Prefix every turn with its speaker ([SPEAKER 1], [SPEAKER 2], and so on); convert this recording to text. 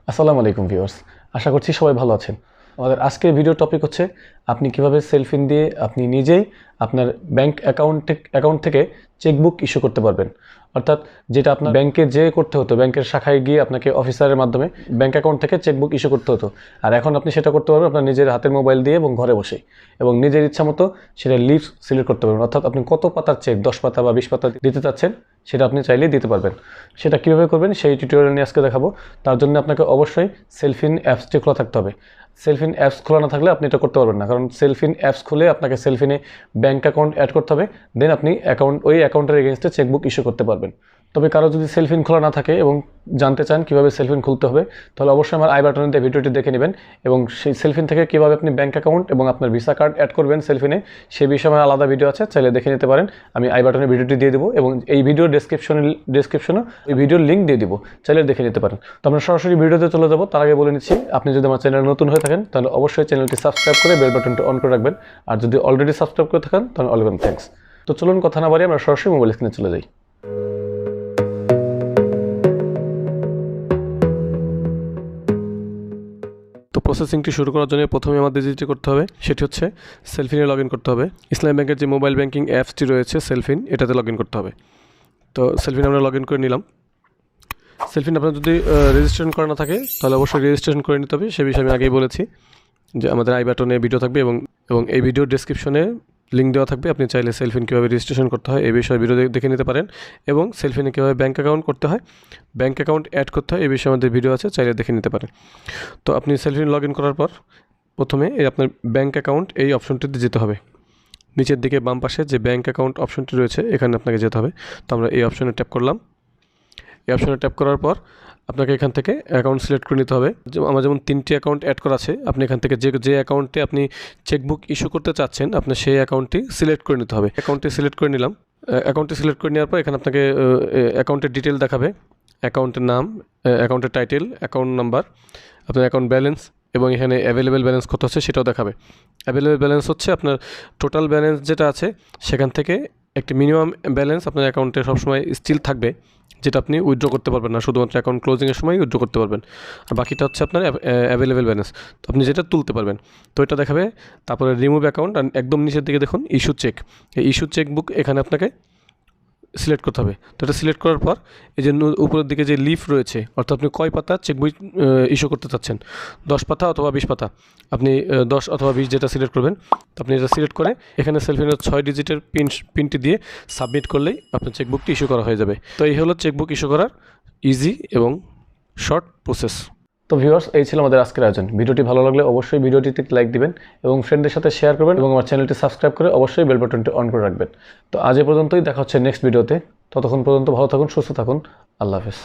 [SPEAKER 1] আসসালামু আলাইকুম ভিউয়ার্স, আশা করছি সবাই ভালো আছেন। আমাদের আজকের ভিডিও টপিক হচ্ছে আপনি কিভাবে সেলফিন দিয়ে আপনি নিজেই আপনার ব্যাংক অ্যাকাউন্ট থেকে চেকবুক ইস্যু করতে পারবেন। অর্থাৎ যেটা আপনার ব্যাংকে যেয়ে করতে হতো, ব্যাংকের শাখায় গিয়ে আপনাকে অফিসারের মাধ্যমে ব্যাংক অ্যাকাউন্ট থেকে চেকবুক ইস্যু করতে হতো, আর এখন আপনি সেটা করতে পারবেন আপনার নিজের হাতের মোবাইল দিয়ে এবং ঘরে বসেই, এবং নিজের ইচ্ছা মতো সেটা লিভ সিলেক্ট করতে পারবেন। অর্থাৎ আপনি কত পাতার চেক, 10 পাতা বা 20 পাতা দিতে চাচ্ছেন, সেটা আপনি চাইলেই দিতে পারবেন। সেটা কীভাবে করবেন সেই টিউটোরিয়াল নিয়ে আজকে দেখাবো। তার জন্য আপনাকে অবশ্যই সেলফিন অ্যাপসটি খোলা থাকতে হবে। সেলফিন অ্যাপস খোলা না থাকলে আপনি এটা করতে পারবেন না, কারণ সেলফিন অ্যাপস খুলে আপনাকে সেলফিনে ব্যাঙ্ক অ্যাকাউন্ট অ্যাড করতে হবে, দেন আপনি ওই অ্যাকাউন্টের এগেনস্টে চেকবুক ইস্যু করতে পারবেন। তবে কারো যদি সেলফিন খোলা না থাকে এবং জানতে চান কীভাবে সেলফিন খুলতে হবে, তাহলে অবশ্যই আমার আই বাটনে ভিডিওটি দেখে নেবেন, এবং সেই সেলফিন থেকে কীভাবে আপনি ব্যাঙ্ক অ্যাকাউন্ট এবং আপনার ভিসা কার্ড অ্যাড করবেন সেলফিনে, সেই বিষয়ে আমার আলাদা ভিডিও আছে, চাইলে দেখে নিতে পারেন। আমি আই বাটনে ভিডিওটি দিয়ে দেবো এবং এই ভিডিওর ডেসক্রিপশনে এই ভিডিওর লিঙ্ক দিয়ে দিব, চাইলে দেখে নিতে পারেন। তো আমরা সরাসরি ভিডিওতে চলে যাবো। তার আগে বলে নিচ্ছি, আপনি যদি আমার চ্যানেল নতুন হয়ে থাকেন তাহলে অবশ্যই চ্যানেলটি সাবস্ক্রাইব করে বেল বাটনটি অন করে রাখবেন, আর যদি অলরেডি সাবস্ক্রাইব করে থাকেন তাহলে অলওয়েজ থ্যাঙ্কস। তো চলুন কথা না বাড়িয়ে আমরা সরাসরি মোবাইল স্ক্রিনে চলে যাই। তো প্রসেসিংটি শুরু করার জন্য প্রথমে আমাদের যেটি করতে হবে সেটি হচ্ছে সেলফিনে লগ ইন করতে হবে। ইসলামী ব্যাংকের যে মোবাইল ব্যাংকিং অ্যাপসটি রয়েছে সেলফিন, এটাতে লগ ইন করতে হবে। তো সেলফিন আমরা লগ ইন করে নিলাম। সেলফিন আপনার যদি রেজিস্ট্রেশন করা না থাকে তাহলে অবশ্যই রেজিস্ট্রেশন করে নিতে হবে। সে বিষয়ে আমি আগেই বলেছি যে আমাদের আই বাটনে ভিডিও থাকবে এবং এই ভিডিওর ডেসক্রিপশনে লিঙ্ক দেওয়া থাকবে। আপনি চাইলে সেলফিন কীভাবে রেজিস্ট্রেশন করতে হয় এই বিষয়ে ভিডিও দেখে নিতে পারেন, এবং সেলফিনে কীভাবে ব্যাঙ্ক অ্যাকাউন্ট করতে হয়, ব্যাঙ্ক অ্যাকাউন্ট অ্যাড করতে হয় এই বিষয়ে আমাদের ভিডিও আছে, চাইলে দেখে নিতে পারেন। তো আপনি সেলফিন লগ ইন করার পর প্রথমে আপনার ব্যাঙ্ক অ্যাকাউন্ট এই অপশনটিতে যেতে হবে। নিচের দিকে বাম পাশে যে ব্যাঙ্ক অ্যাকাউন্ট অপশনটি রয়েছে এখানে আপনাকে যেতে হবে। তো আমরা এই অপশনে ট্যাপ করলাম। এই অপশনে ট্যাপ করার পর আপনাকে এখান থেকে অ্যাকাউন্ট সিলেক্ট করে নিতে হবে। আমার যেমন 3টি অ্যাকাউন্ট অ্যাড করা আছে, আপনি এখান থেকে যে অ্যাকাউন্টে আপনি চেকবুক ইস্যু করতে চাচ্ছেন আপনার সেই অ্যাকাউন্টটি সিলেক্ট করে নিতে হবে। অ্যাকাউন্টটি সিলেক্ট করে নিলাম। অ্যাকাউন্টটি সিলেক্ট করে নেওয়ার পর এখানে আপনাকে অ্যাকাউন্টের ডিটেল দেখাবে, অ্যাকাউন্টের নাম, অ্যাকাউন্টের টাইটেল, অ্যাকাউন্ট নাম্বার, আপনার অ্যাকাউন্ট ব্যালেন্স, এবং এখানে অ্যাভেলেবেল ব্যালেন্স কত আছে সেটাও দেখাবে। অ্যাভেলেবেল ব্যালেন্স হচ্ছে আপনার টোটাল ব্যালেন্স যেটা আছে সেখান থেকে একটি মিনিমাম ব্যালেন্স আপনার অ্যাকাউন্টে সবসময় স্টিল থাকবে, যেটা আপনি উইথড্র করতে পারবেন না, শুধুমাত্র অ্যাকাউন্ট ক্লোজিংয়ের সময় উইথড্র করতে পারবেন। আর বাকিটা হচ্ছে আপনার অ্যাভেলেবেল ব্যালেন্স, তো আপনি যেটা তুলতে পারবেন। তো এটা দেখাবে। তারপরে রিমুভ অ্যাকাউন্ট, আর একদম নিচের দিকে দেখুন ইস্যু চেক। এই ইস্যু চেক বুক এখানে আপনাকে সিলেক্ট করতে হবে। তো এটা সিলেক্ট করার পর এই যে উপরের দিকে যে লিফ রয়েছে, অর্থাৎ আপনি কয় পাতা চেকবই ইস্যু করতে চাচ্ছেন, 10 পাতা অথবা 20 পাতা, আপনি 10 অথবা 20 যেটা সিলেক্ট করবেন। তো আপনি এটা সিলেক্ট করে এখানে সেলফিনের 6 ডিজিটের পিনটি দিয়ে সাবমিট করলেই আপনার চেকবুকটি ইস্যু করা হয়ে যাবে। তো এই হলো চেকবুক ইস্যু করার ইজি এবং শর্ট প্রসেস। তো ভিউয়ার্স, এই ছিল আমাদের আজকের আয়োজন। ভিডিওটি ভালো লাগলে অবশ্যই ভিডিওটিতে লাইক দিবেন এবং ফ্রেন্ডদের সাথে শেয়ার করবেন, এবং আমার চ্যানেলটি সাবস্ক্রাইব করে অবশ্যই বেল বাটনটি অন করে রাখবেন। তো আজ এ পর্যন্তই, দেখা হচ্ছে নেক্সট ভিডিওতে। ততক্ষণ পর্যন্ত ভালো থাকুন, সুস্থ থাকুন। আল্লাহ হাফেজ।